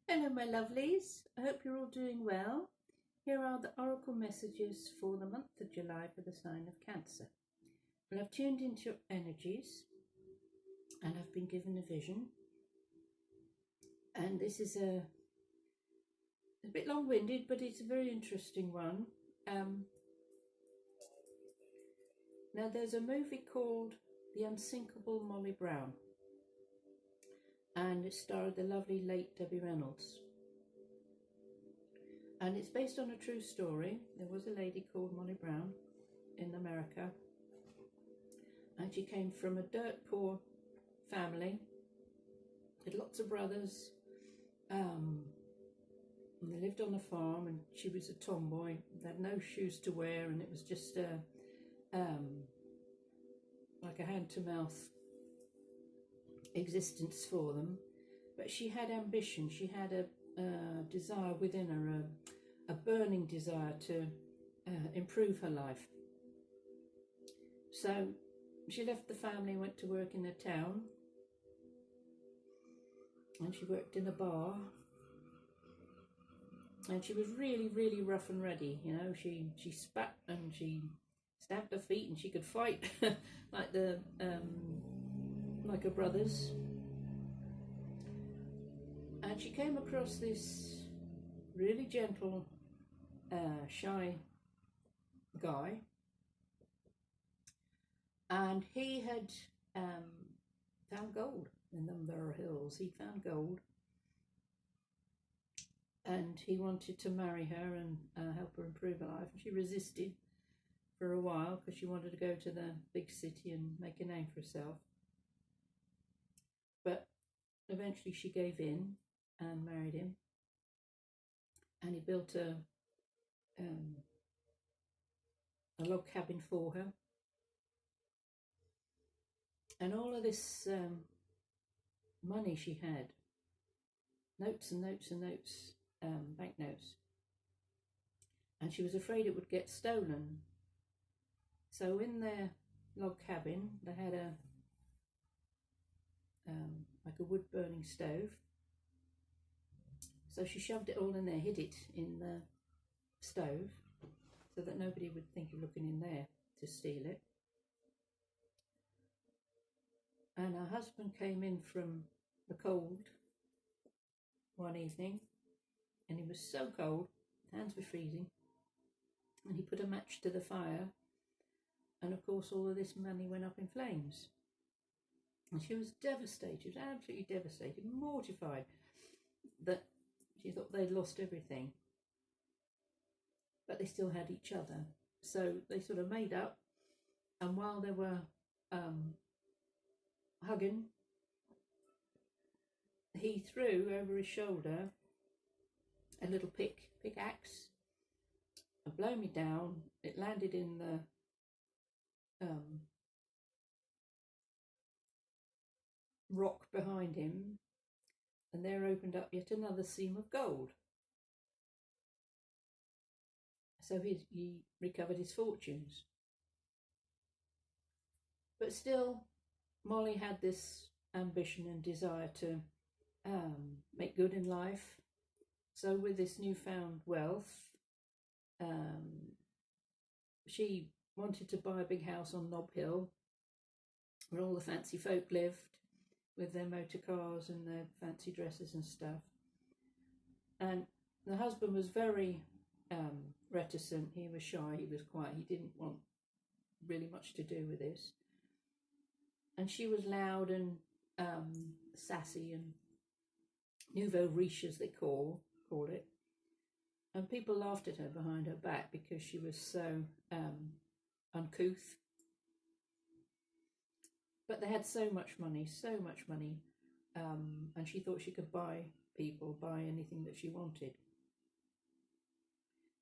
Hello, my lovelies. I hope you're all doing well. Here are the Oracle messages for the month of July for the sign of Cancer. Well, I've tuned into your energies and I've been given a vision. And this is a bit long-winded, but it's a very interesting one. Now, there's a movie called The Unsinkable Molly Brown, and it starred the lovely late Debbie Reynolds. And it's based on a true story. There was a lady called Molly Brown in America, and she came from a dirt poor family, had lots of brothers, and they lived on a farm, and she was a tomboy. They had no shoes to wear, and it was just like a hand-to-mouth existence for them. But she had ambition. She had a desire within her, a burning desire to improve her life. So she left the family, went to work in a town, and she worked in a bar. And she was really, really rough and ready. You know, she spat and she stamped her feet, and she could fight like like her brothers. And she came across this really gentle, shy guy, and he had found gold in them there hills. He found gold, and he wanted to marry her and help her improve her life. And she resisted for a while because she wanted to go to the big city and make a name for herself. But eventually she gave in and married him, and he built a log cabin for her. And all of this money she had, notes and notes and notes, banknotes, and she was afraid it would get stolen. So in their log cabin, they had a like a wood burning stove. So she shoved it all in there, hid it in the stove, so that nobody would think of looking in there to steal it. And her husband came in from the cold one evening, and he was so cold, hands were freezing, and he put a match to the fire, and of course all of this money went up in flames. And she was devastated, absolutely devastated, mortified that she thought they'd lost everything, but they still had each other. So they sort of made up, and while they were hugging, he threw over his shoulder a little pickaxe and blow me down. It landed in the rock behind him, and there opened up yet another seam of gold. So he recovered his fortunes. But still, Molly had this ambition and desire to make good in life. So with this newfound wealth, she wanted to buy a big house on Nob Hill, where all the fancy folk lived, with their motor cars and their fancy dresses and stuff. And the husband was very reticent. He was shy, he was quiet, he didn't want really much to do with this. And she was loud and sassy and nouveau riche, as they call it. And people laughed at her behind her back because she was so uncouth. But they had so much money, and she thought she could buy anything that she wanted.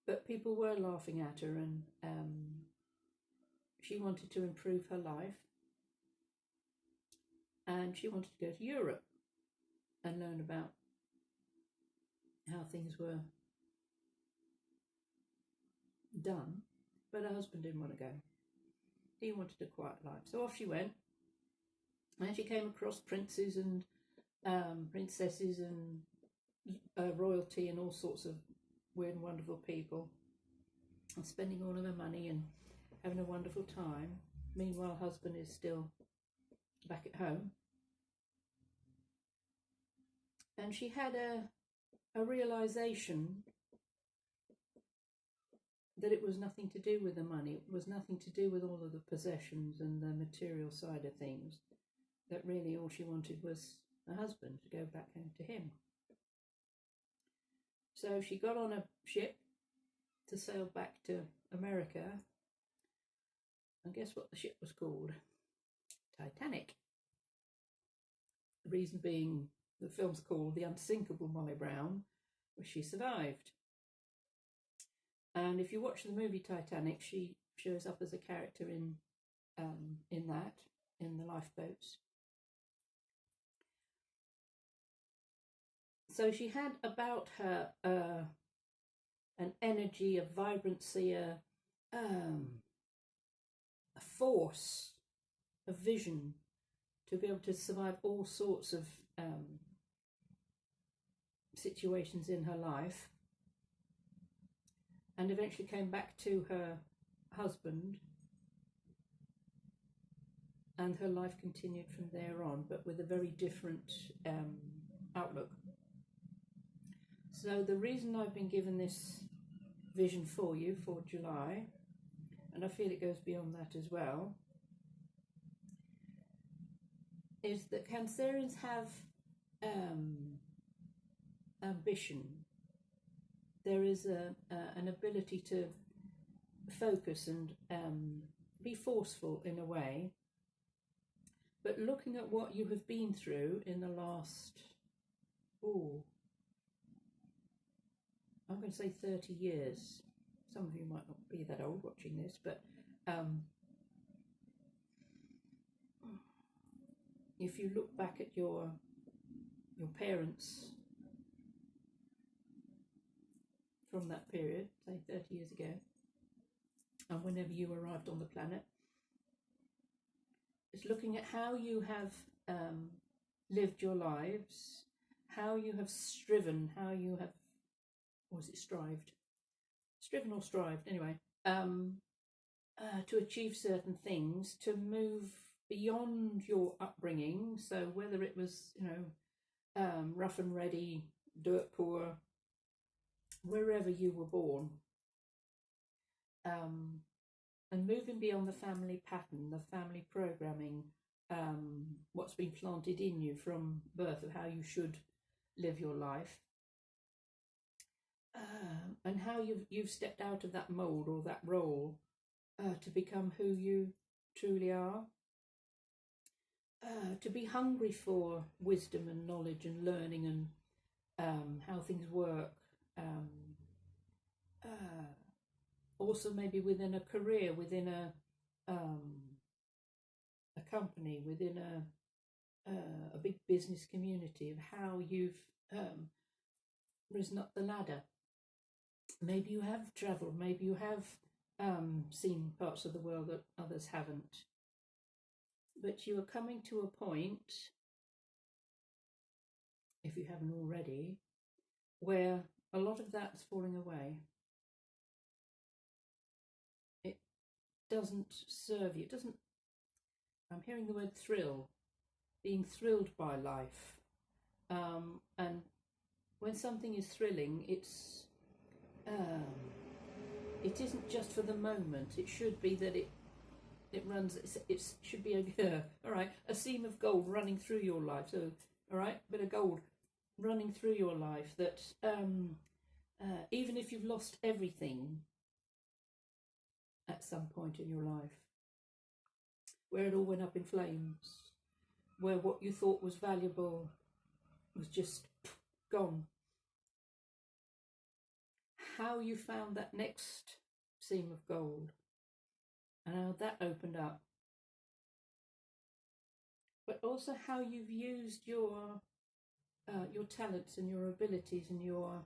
But people were laughing at her, and she wanted to improve her life, and she wanted to go to Europe and learn about how things were done. But her husband didn't want to go. He wanted a quiet life. So off she went, and she came across princes and princesses and royalty and all sorts of weird and wonderful people, and spending all of her money and having a wonderful time. Meanwhile, husband is still back at home. And she had a realization that it was nothing to do with the money. It was nothing to do with all of the possessions and the material side of things. That really all she wanted was a husband, to go back home to him. So she got on a ship to sail back to America. And guess what the ship was called? Titanic. The reason being, the film's called The Unsinkable Molly Brown, where she survived. And if you watch the movie Titanic, she shows up as a character in the lifeboats. So she had about her an energy, a vibrancy, a force, a vision to be able to survive all sorts of situations in her life, and eventually came back to her husband, and her life continued from there on, but with a very different outlook. So the reason I've been given this vision for you for July, and I feel it goes beyond that as well, is that Cancerians have ambition. There is an ability to focus and be forceful in a way, but looking at what you have been through in the last, I'm going to say 30 years. Some of you might not be that old watching this, but if you look back at your parents from that period, say 30 years ago, and whenever you arrived on the planet, it's looking at how you have lived your lives, how you have striven, how you have, or was it strived? Striven or strived, anyway, to achieve certain things, to move beyond your upbringing. So whether it was, rough and ready, dirt poor, wherever you were born, and moving beyond the family pattern, the family programming, what's been planted in you from birth of how you should live your life, and how you've stepped out of that mold or that role to become who you truly are, to be hungry for wisdom and knowledge and learning and how things work, also maybe within a career, within a company, within a big business community, of how you've risen up the ladder. Maybe you have travelled, maybe you have seen parts of the world that others haven't, but you are coming to a point, if you haven't already, where a lot of that's falling away. It doesn't serve you. It doesn't. I'm hearing the word thrill, being thrilled by life, and when something is thrilling, it isn't just for the moment. It should be that it runs. It should be a seam of gold running through your life. So bit of gold running through your life. That even if you've lost everything at some point in your life, where it all went up in flames, where what you thought was valuable was just gone, how you found that next seam of gold and how that opened up, but also how you've used your talents and your abilities and your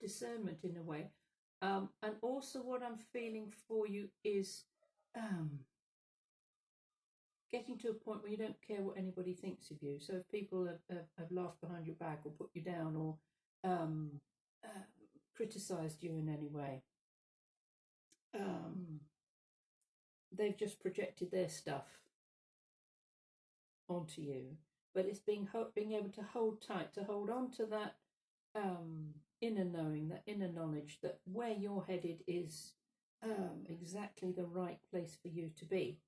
discernment in a way, and also what I'm feeling for you is getting to a point where you don't care what anybody thinks of you. So if people have laughed behind your back or put you down or criticised you in any way, they've just projected their stuff onto you. But it's being able to hold tight, to hold on to that inner knowing, that inner knowledge that where you're headed is exactly the right place for you to be.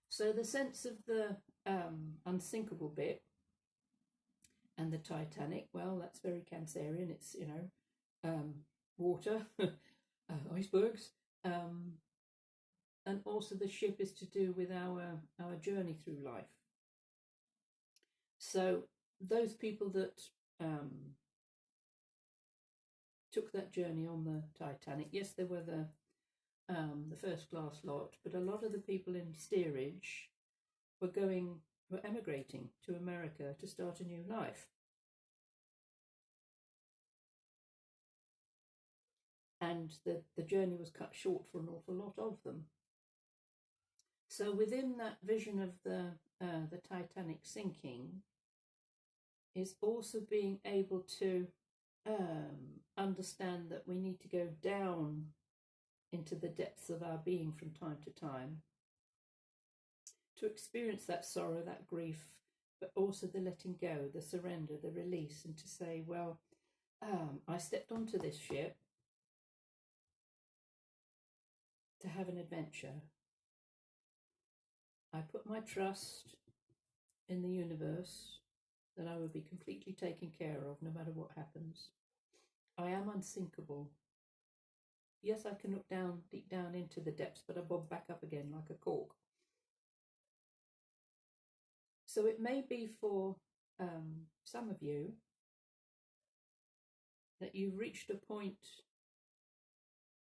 So the sense of the unsinkable bit and the Titanic, well, that's very Cancerian. It's, you know, water, icebergs, and also the ship is to do with our journey through life. So those people that took that journey on the Titanic, yes, there were the first class lot, but a lot of the people in steerage were emigrating to America to start a new life. And the journey was cut short for an awful lot of them. So within that vision of the Titanic sinking is also being able to understand that we need to go down into the depths of our being from time to time to experience that sorrow, that grief, but also the letting go, the surrender, the release, and to say, well, I stepped onto this ship to have an adventure. I put my trust in the universe that I will be completely taken care of no matter what happens. I am unsinkable. Yes, I can look down, deep down into the depths, but I bob back up again like a cork. So it may be for some of you that you've reached a point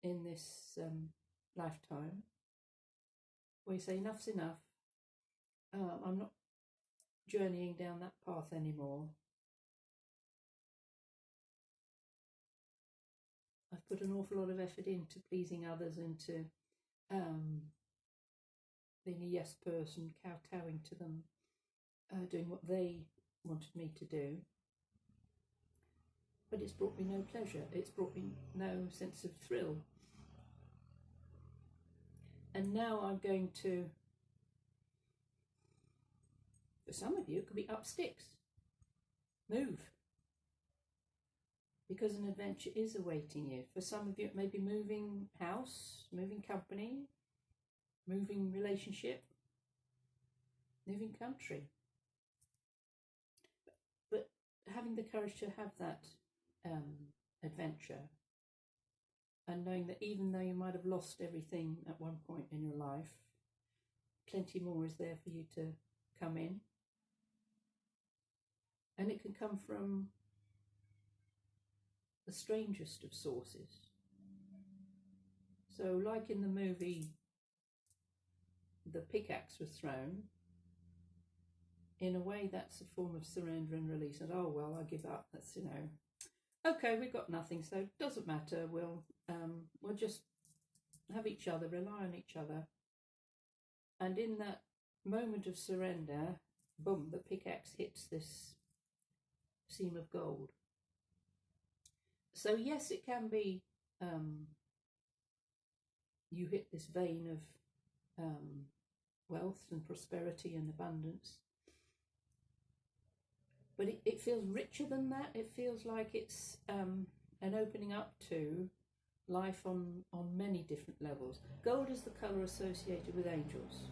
in this lifetime where you say, enough's enough. I'm not journeying down that path anymore. I've put an awful lot of effort into pleasing others, into being a yes person, kowtowing to them, doing what they wanted me to do. But it's brought me no pleasure. It's brought me no sense of thrill. And now I'm going to, for some of you, it could be up sticks. Move. Because an adventure is awaiting you. For some of you, it may be moving house, moving company, moving relationship, moving country. But having the courage to have that adventure, and knowing that even though you might have lost everything at one point in your life, plenty more is there for you to come in. And it can come from the strangest of sources. So like in the movie, the pickaxe was thrown. In a way, that's a form of surrender and release. And, oh, well, I give up. That's, you know, okay, we've got nothing, so it doesn't matter. We'll just have each other, rely on each other. And in that moment of surrender, boom, the pickaxe hits this seam of gold. So yes, it can be you hit this vein of wealth and prosperity and abundance. But it feels richer than that. It feels like it's an opening up to life on many different levels. Gold is the colour associated with angels,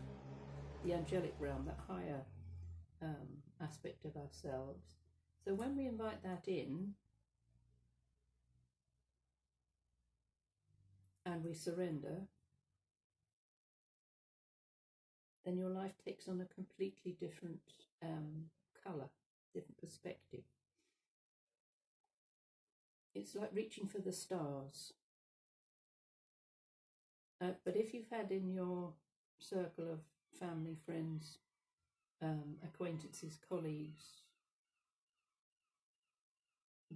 the angelic realm, that higher aspect of ourselves. So when we invite that in and we surrender, then your life takes on a completely different colour, different perspective. It's like reaching for the stars. But if you've had in your circle of family, friends, acquaintances, colleagues,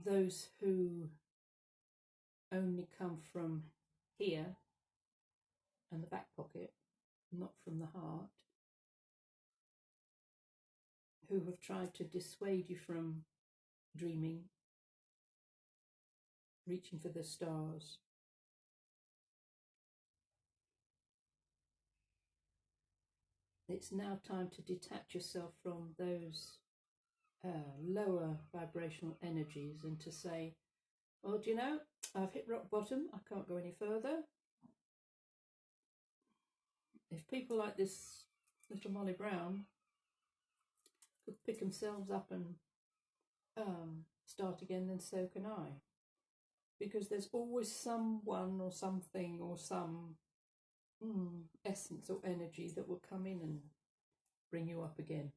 those who only come from here and the back pocket, not from the heart, who have tried to dissuade you from dreaming, reaching for the stars. It's now time to detach yourself from those lower vibrational energies and to say, well, do you know, I've hit rock bottom, I can't go any further. If people like this little Molly Brown could pick themselves up and start again, then so can I. Because there's always someone or something or some essence or energy that will come in and bring you up again.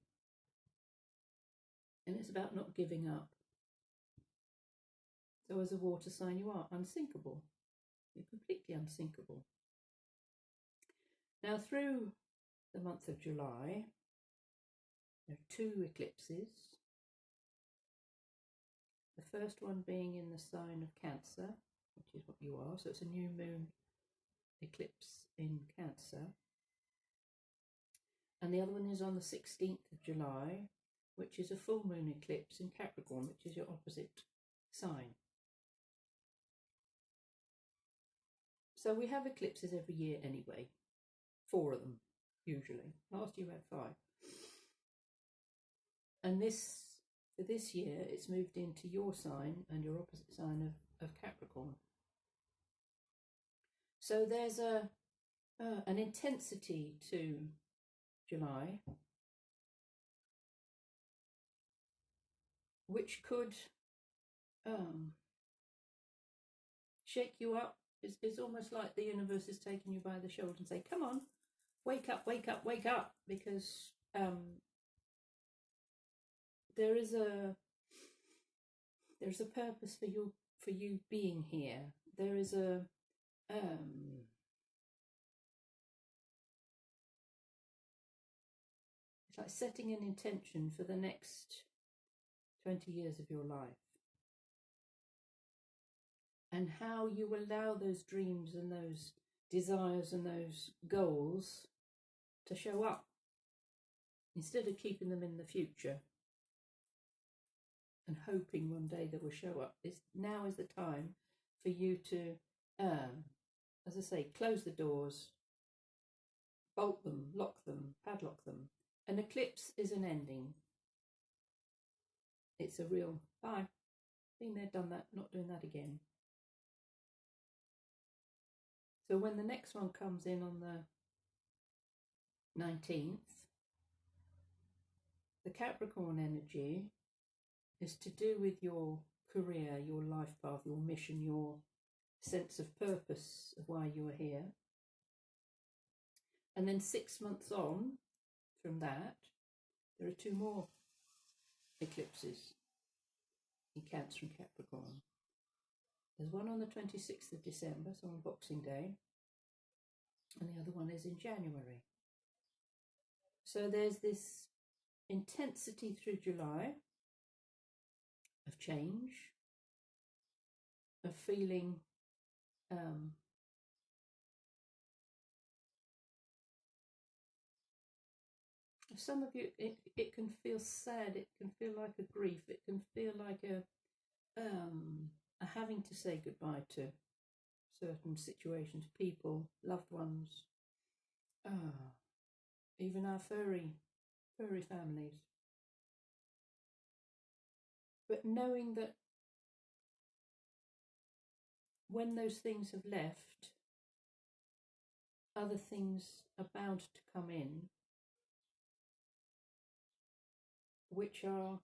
And it's about not giving up. So as a water sign, you are unsinkable. You're completely unsinkable. Now, through the month of July, there are 2 eclipses. The first one being in the sign of Cancer, which is what you are. So it's a new moon eclipse in Cancer. And the other one is on the 16th of July, which is a full moon eclipse in Capricorn, which is your opposite sign. So we have eclipses every year anyway, 4 of them usually. Last year we had 5. And for this year, it's moved into your sign and your opposite sign of Capricorn. So there's an intensity to July, which could shake you up. It's almost like the universe is taking you by the shoulder and say, come on, wake up, wake up, wake up, because there's a purpose for you being here. There is a it's like setting an intention for the next 20 years of your life, and how you allow those dreams and those desires and those goals to show up instead of keeping them in the future and hoping one day they will show up. Now is the time for you to, as I say, close the doors, bolt them, lock them, padlock them. An eclipse is an ending. It's a real bye. Been there, done that, not doing that again. So when the next one comes in on the 19th, the Capricorn energy is to do with your career, your life path, your mission, your sense of purpose of why you are here. And then 6 months on from that, there are 2 more eclipses in Cancer and Capricorn. There's one on the 26th of December, so on Boxing Day, and the other one is in January. So there's this intensity through July of change, of feeling some of you, it can feel sad, it can feel like a grief, it can feel like a having to say goodbye to certain situations, people, loved ones, even our furry families. But knowing that when those things have left, other things are bound to come in, which are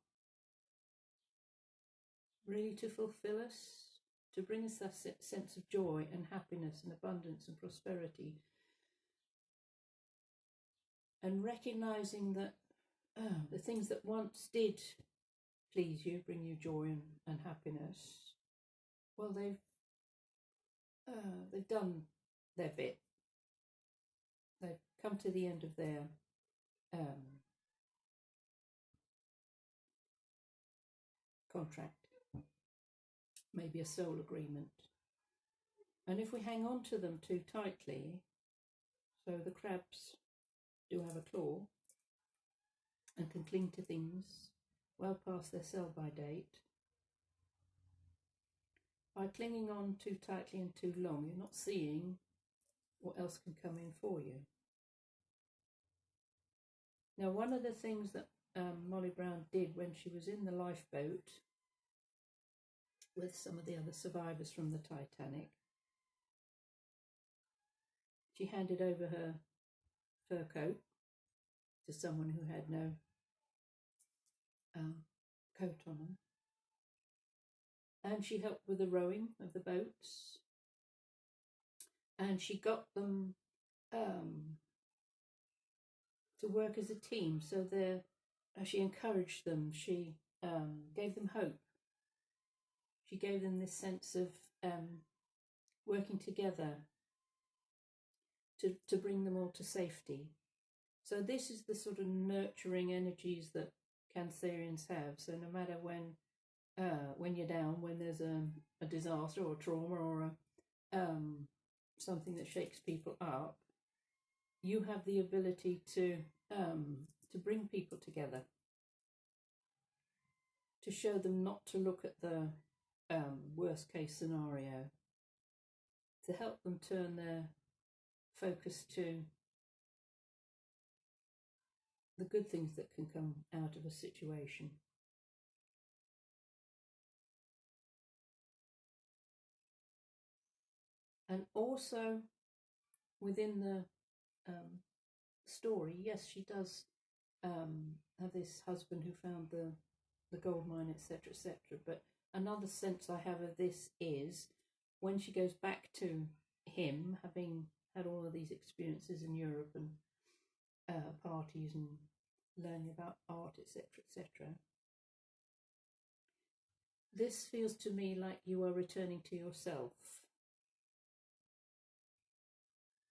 really to fulfill us, to bring us that sense of joy and happiness and abundance and prosperity. And recognizing that the things that once did please you, bring you joy and happiness, well, they've done their bit. They've come to the end of their contract, maybe a soul agreement. And if we hang on to them too tightly, so the crabs do have a claw, and can cling to things well past their sell-by date. By clinging on too tightly and too long, you're not seeing what else can come in for you. Now, one of the things that Molly Brown did when she was in the lifeboat with some of the other survivors from the Titanic, she handed over her fur coat to someone who had no coat on them. And she helped with the rowing of the boats. And she got them to work as a team. So she encouraged them. She gave them hope. She gave them this sense of working together to bring them all to safety. So this is the sort of nurturing energies that Cancerians have. So no matter when you're down, when there's a disaster or a trauma or something that shakes people up, you have the ability to bring people together, to show them not to look at the worst case scenario, to help them turn their focus to the good things that can come out of a situation. And also within the story, yes, she does have this husband who found the gold mine, etc., etc. But another sense I have of this is when she goes back to him, having had all of these experiences in Europe and parties and learning about art, etc., etc. This feels to me like you are returning to yourself.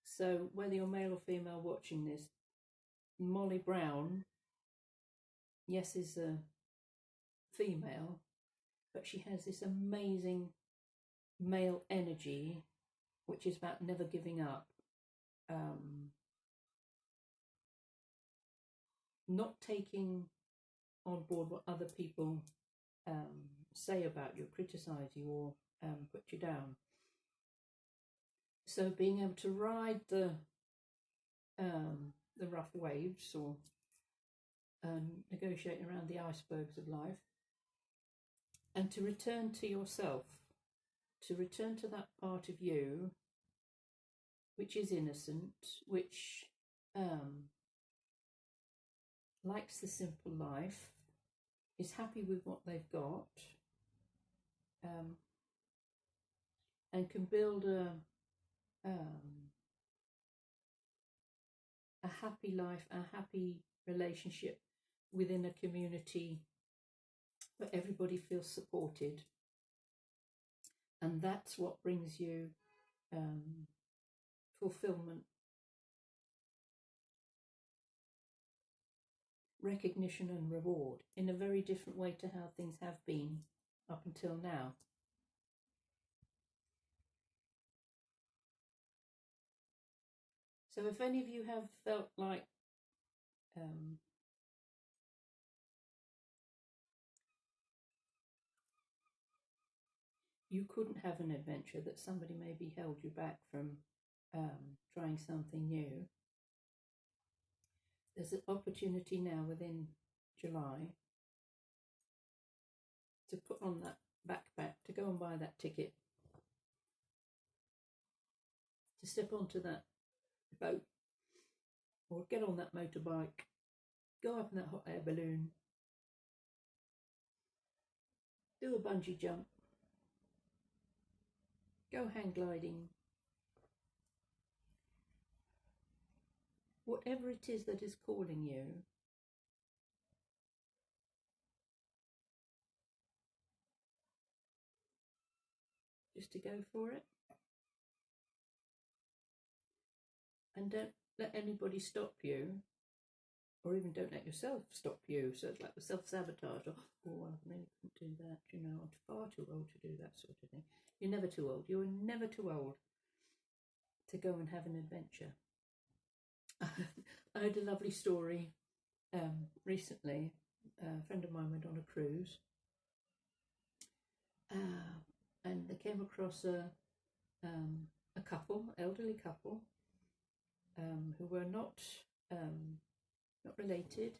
So whether you're male or female watching this, Molly Brown, yes, is a female, but she has this amazing male energy, which is about never giving up, not taking on board what other people say about you, criticize you, or put you down. So being able to ride the rough waves or negotiate around the icebergs of life, and to return to yourself, to return to that part of you which is innocent, which likes the simple life, is happy with what they've got, and can build a happy life, a happy relationship within a community where everybody feels supported. And that's what brings you fulfillment, recognition and reward in a very different way to how things have been up until now. So if any of you have felt like you couldn't have an adventure, that somebody maybe held you back from trying something new, there's an opportunity now within July to put on that backpack, to go and buy that ticket, to step onto that boat or get on that motorbike, go up in that hot air balloon, do a bungee jump, go hang gliding, whatever it is that is calling you. Just to go for it. And don't let anybody stop you, or even don't let yourself stop you. So it's like the self-sabotage, or, oh, I really couldn't do that, you know, I'm far too old to do that sort of thing. You're never too old. You're never too old to go and have an adventure. I heard a lovely story recently, a friend of mine went on a cruise, and they came across a couple, elderly couple, who were not related,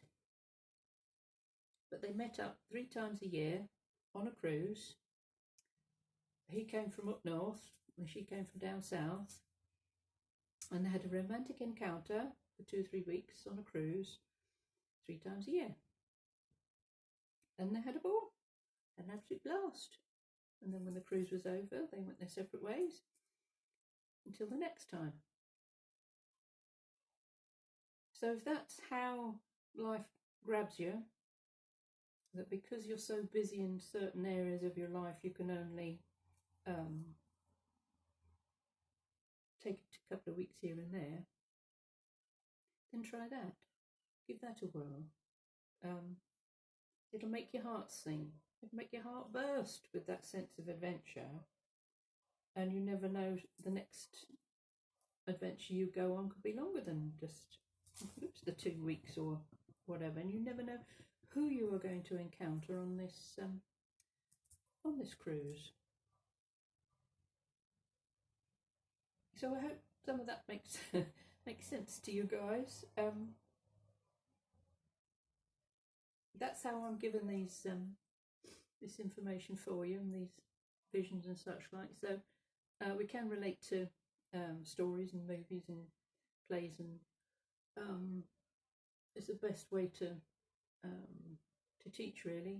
but they met up 3 times a year on a cruise. He came from up north and she came from down south, and they had a romantic encounter for 2 or 3 weeks on a cruise 3 times a year, and they had a ball, an absolute blast. And then when the cruise was over, they went their separate ways until the next time. So if that's how life grabs you, that because you're so busy in certain areas of your life you can only take a couple of weeks here and there, then try that. Give that a whirl. It'll make your heart sing. It'll make your heart burst with that sense of adventure. And you never know, the next adventure you go on could be longer than just the 2 weeks or whatever. And you never know who you are going to encounter on this cruise. So I hope some of that makes sense to you guys. That's how I'm given these this information for you and these visions and such like. So we can relate to stories and movies and plays, and it's the best way to teach, really,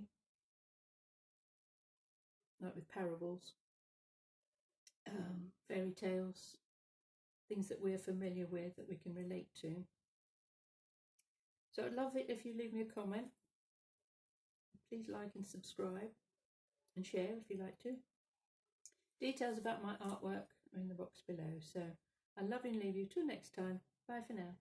like with parables, fairy tales, things that we're familiar with that we can relate to. So I'd love it if you leave me a comment. Please like and subscribe and share if you like to. Details about my artwork are in the box below. So I love and leave you till next time. Bye for now.